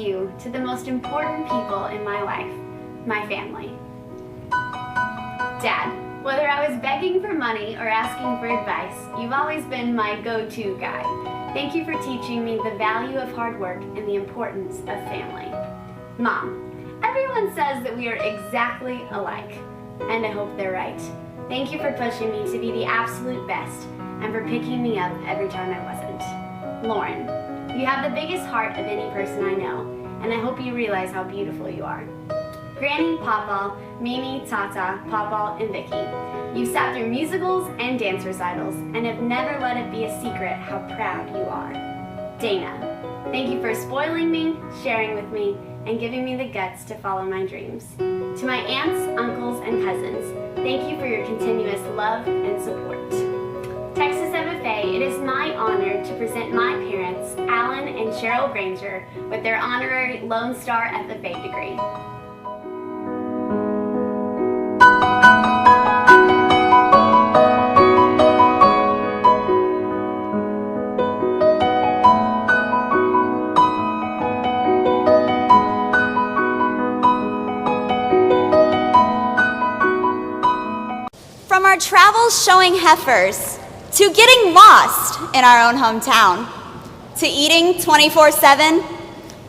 you to the most important people in my life, my family. Dad, whether I was begging for money or asking for advice, you've always been my go-to guy. Thank you for teaching me the value of hard work and the importance of family. Mom, everyone says that we are exactly alike, and I hope they're right. Thank you for pushing me to be the absolute best and for picking me up every time I wasn't. Lauren, you have the biggest heart of any person I know, and I hope you realize how beautiful you are. Granny, Pawpaw, Mimi, Tata, Pawpaw, and Vicky, you've sat through musicals and dance recitals and have never let it be a secret how proud you are. Dana, thank you for spoiling me, sharing with me, and giving me the guts to follow my dreams. To my aunts, uncles, and cousins, thank you for your continuous love and support. Texas FFA, it is my honor to present my parents, Alan and Cheryl Grainger, with their honorary Lone Star FFA degree. From our travels showing heifers, to getting lost in our own hometown, to eating 24/7,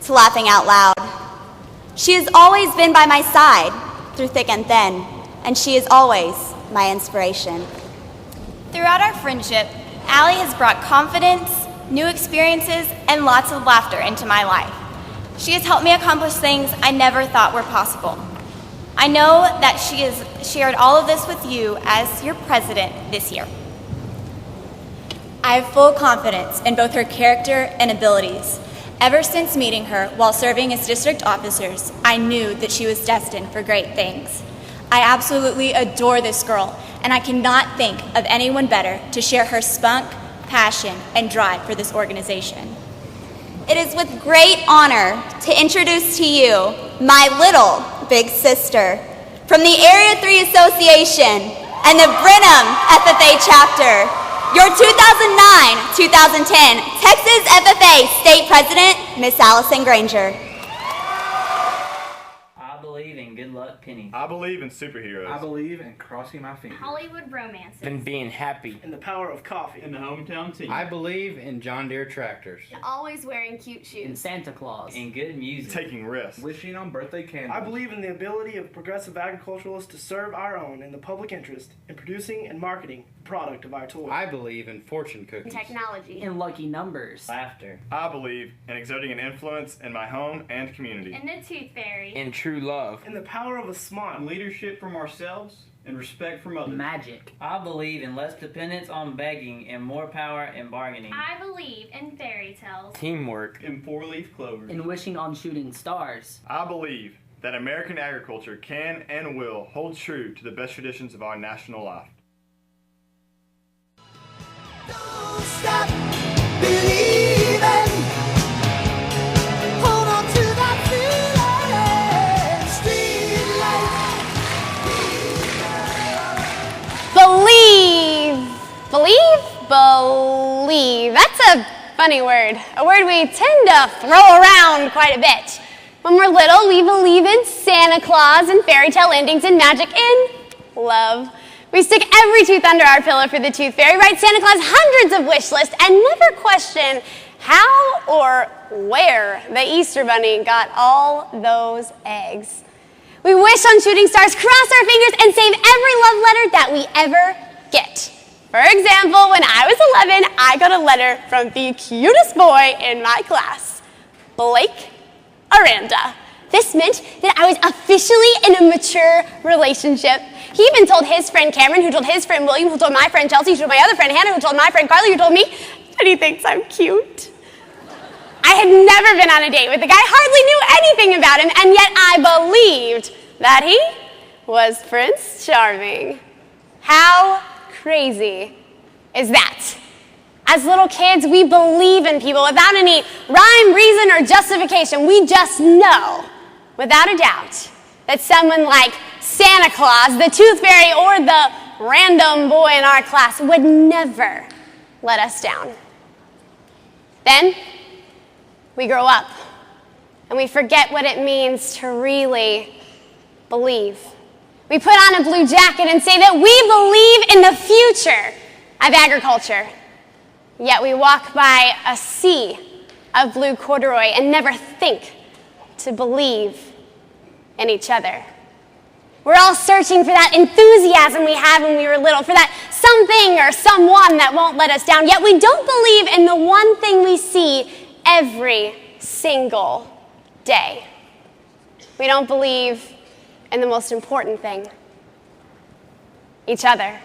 to laughing out loud. She has always been by my side through thick and thin, and she is always my inspiration. Throughout our friendship, Allie has brought confidence, new experiences, and lots of laughter into my life. She has helped me accomplish things I never thought were possible. I know that she has shared all of this with you as your president this year. I have full confidence in both her character and abilities. Ever since meeting her while serving as district officers, I knew that she was destined for great things. I absolutely adore this girl, and I cannot think of anyone better to share her spunk, passion, and drive for this organization. It is with great honor to introduce to you my little big sister from the Area 3 Association and the Brenham FFA chapter, your 2009-2010 Texas FFA State President, Miss Allison Grainger. I believe in good luck pennies. I believe in superheroes. I believe in crossing my fingers. Hollywood romances. In being happy. In the power of coffee. In the hometown team. I believe in John Deere tractors. Always wearing cute shoes. In Santa Claus. In good music. Taking risks. Wishing on birthday candles. I believe in the ability of progressive agriculturalists to serve our own in the public interest in producing and marketing the product of our toil. I believe in fortune cookies. Technology. In lucky numbers. Laughter. I believe in exerting an influence in my home and community. In the Tooth Fairy. In true love. In the power of a smile. Leadership from ourselves and respect from others. Magic. I believe in less dependence on begging and more power in bargaining. I believe in fairy tales. Teamwork. In four-leaf clover. In wishing on shooting stars. I believe that American agriculture can and will hold true to the best traditions of our national life. Don't stop believing. Hold on to that feeling. Believe. That's a funny word. A word we tend to throw around quite a bit. When we're little, we believe in Santa Claus and fairy tale endings and magic and love. We stick every tooth under our pillow for the Tooth Fairy, write Santa Claus hundreds of wish lists, and never question how or where the Easter Bunny got all those eggs. We wish on shooting stars, cross our fingers, and save every love letter that we ever get. For example, when I was 11, I got a letter from the cutest boy in my class, Blake Aranda. This meant that I was officially in a mature relationship. He even told his friend Cameron, who told his friend William, who told my friend Chelsea, who told my other friend Hannah, who told my friend Carly, who told me that he thinks I'm cute. I had never been on a date with a guy, hardly knew anything about him, and yet I believed that he was Prince Charming. How crazy is that? As little kids, we believe in people without any rhyme, reason, or justification. We just know, without a doubt, that someone like Santa Claus, the Tooth Fairy, or the random boy in our class would never let us down. Then, we grow up, and we forget what it means to really believe. We put on a blue jacket and say that we believe in the future of agriculture, yet we walk by a sea of blue corduroy and never think to believe in each other. We're all searching for that enthusiasm we had when we were little, for that something or someone that won't let us down, yet we don't believe in the one thing we see every single day. We don't believe in the most important thing, each other.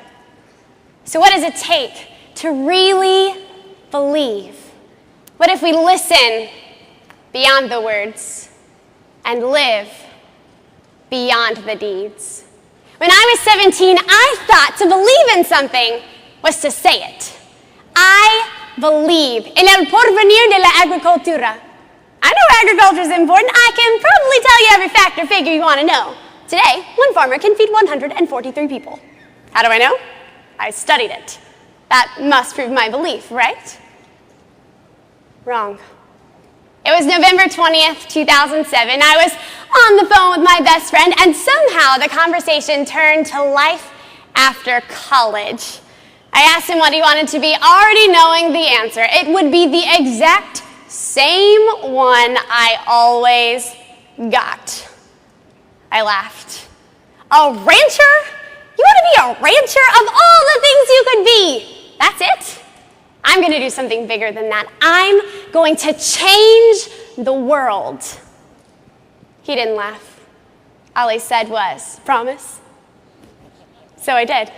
So what does it take to really believe? What if we listen beyond the words and live beyond the deeds? When I was 17, I thought to believe in something was to say it. I believe in el porvenir de la agricultura. I know agriculture is important. I can probably tell you every fact or figure you want to know. Today, one farmer can feed 143 people. How do I know? I studied it. That must prove my belief, right? Wrong. It was November 20th, 2007. I was on the phone with my best friend, and somehow the conversation turned to life after college. I asked him what he wanted to be, already knowing the answer. It would be the exact same one I always got. I laughed. A rancher? You want to be a rancher? Of all the things you could be, that's it? I'm going to do something bigger than that. I'm going to change the world. He didn't laugh. All he said was, promise? So I did.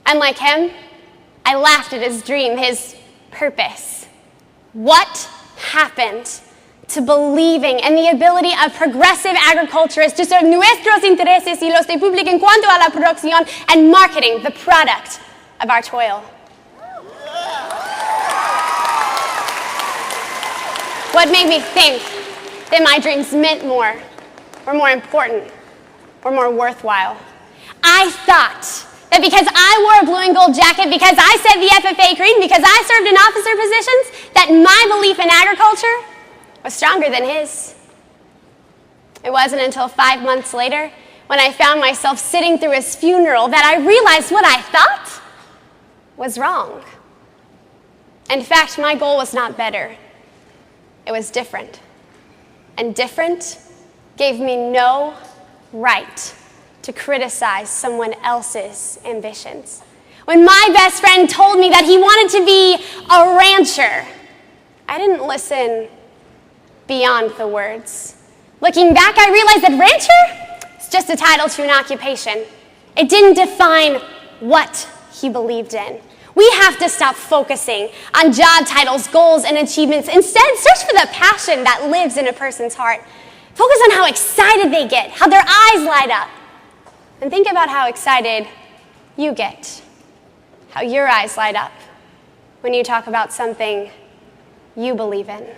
And like him, I laughed at his dream, his purpose. What happened to believing in the ability of progressive agriculturists to serve nuestros intereses y los de público en cuanto a la producción and marketing the product of our toil? What made me think that my dreams meant more, or more important, or more worthwhile? I thought that because I wore a blue and gold jacket, because I said the FFA creed, because I served in officer positions, that my belief in agriculture was stronger than his. It wasn't until 5 months later, when I found myself sitting through his funeral, that I realized what I thought was wrong. In fact, my goal was not better. It was different. And different gave me no right to criticize someone else's ambitions. When my best friend told me that he wanted to be a rancher, I didn't listen beyond the words. Looking back, I realized that rancher is just a title to an occupation. It didn't define what he believed in. We have to stop focusing on job titles, goals, and achievements. Instead, search for the passion that lives in a person's heart. Focus on how excited they get, how their eyes light up. And think about how excited you get, how your eyes light up when you talk about something you believe in.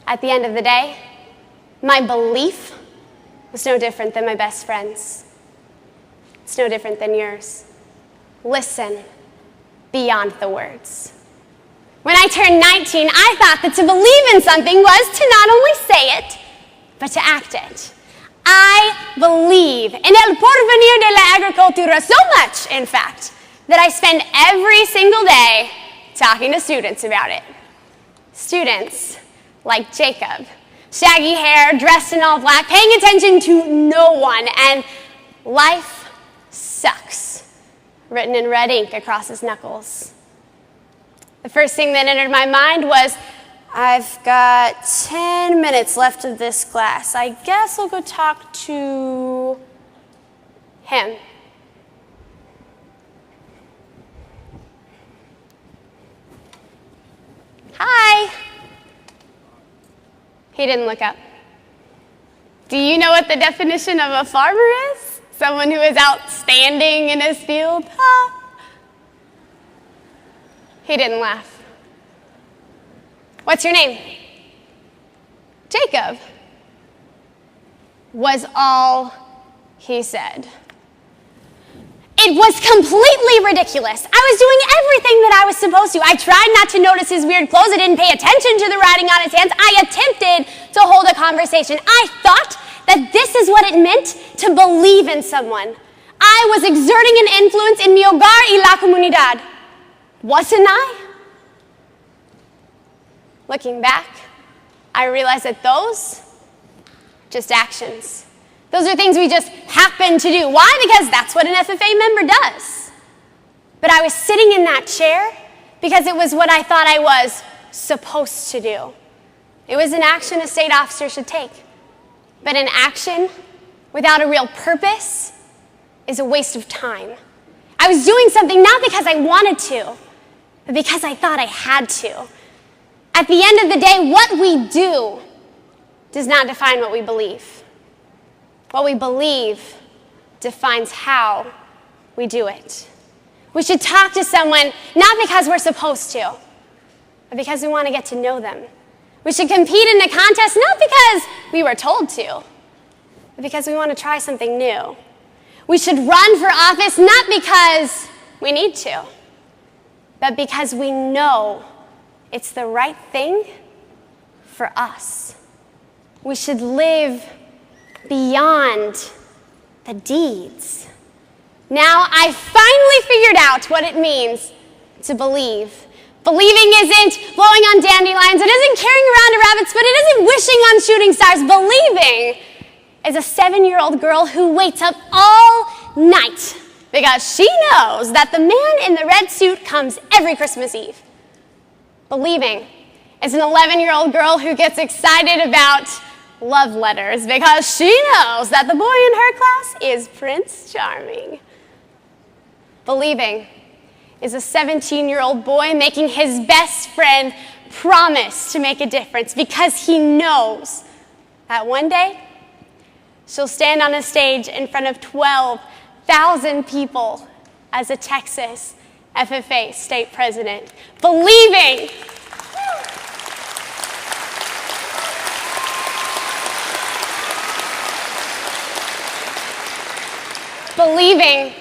At the end of the day, my belief was no different than my best friend's. It's no different than yours. Listen beyond the words. When I turned 19, I thought that to believe in something was to not only say it, but to act it. I believe in el porvenir de la agricultura so much, in fact, that I spend every single day talking to students about it. Students like Jacob, shaggy hair, dressed in all black, paying attention to no one, and life sucks, written in red ink across his knuckles. The first thing that entered my mind was, I've got 10 minutes left of this class. I guess I'll go talk to him. Hi. He didn't look up. Do you know what the definition of a farmer is? Someone who is outstanding in his field? Huh? He didn't laugh. What's your name? Jacob, was all he said. It was completely ridiculous. I was doing everything that I was supposed to. I tried not to notice his weird clothes. I didn't pay attention to the writing on his hands. I attempted to hold a conversation. I thought that this is what it meant to believe in someone. I was exerting an influence in mi hogar y la comunidad. Wasn't I? Looking back, I realized that those are just actions. Those are things we just happen to do. Why? Because that's what an FFA member does. But I was sitting in that chair because it was what I thought I was supposed to do. It was an action a state officer should take. But an action without a real purpose is a waste of time. I was doing something not because I wanted to, but because I thought I had to. At the end of the day, what we do does not define what we believe. What we believe defines how we do it. We should talk to someone not because we're supposed to, but because we want to get to know them. We should compete in a contest not because we were told to, but because we want to try something new. We should run for office not because we need to, but because we know it's the right thing for us. We should live beyond the deeds. Now I finally figured out what it means to believe. Believing isn't blowing on dandelions, it isn't carrying around a rabbit's foot, it isn't wishing on shooting stars. Believing is a 7-year-old girl who waits up all night because she knows that the man in the red suit comes every Christmas Eve. Believing is an 11-year-old girl who gets excited about love letters because she knows that the boy in her class is Prince Charming. Believing is a 17-year-old boy making his best friend promise to make a difference because he knows that one day she'll stand on a stage in front of 12,000 people as a Texas FFA state president. Believing Believing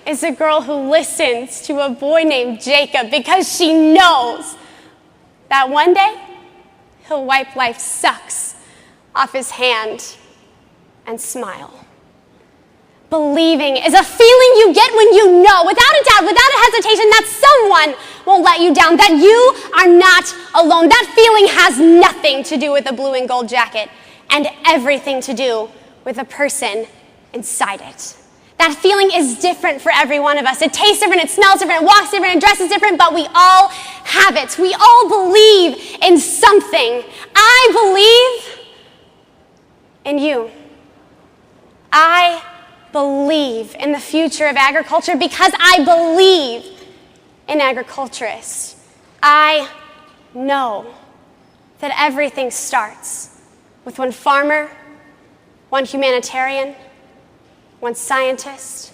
is a girl who listens to a boy named Jacob because she knows that one day he'll wipe life's sucks off his hand and smile. Believing is a feeling you get when you know, without a doubt, without a hesitation, that someone won't let you down, that you are not alone. That feeling has nothing to do with a blue and gold jacket and everything to do with a person inside it. That feeling is different for every one of us. It tastes different, it smells different, it walks different, it dresses different, but we all have it. We all believe in something. I believe in you. I believe in the future of agriculture because I believe in agriculturists. I know that everything starts with one farmer, one humanitarian, one scientist,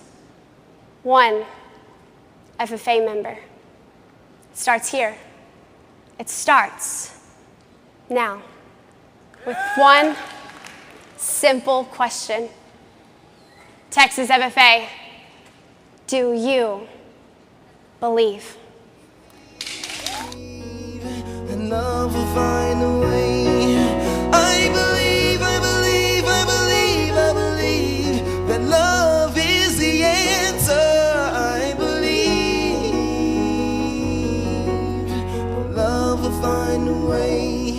one FFA member. It starts here. It starts now with one simple question. Texas FFA, do you believe? And love will find a way. I believe, I believe, I believe, I believe that love is the answer. I believe love will find a way.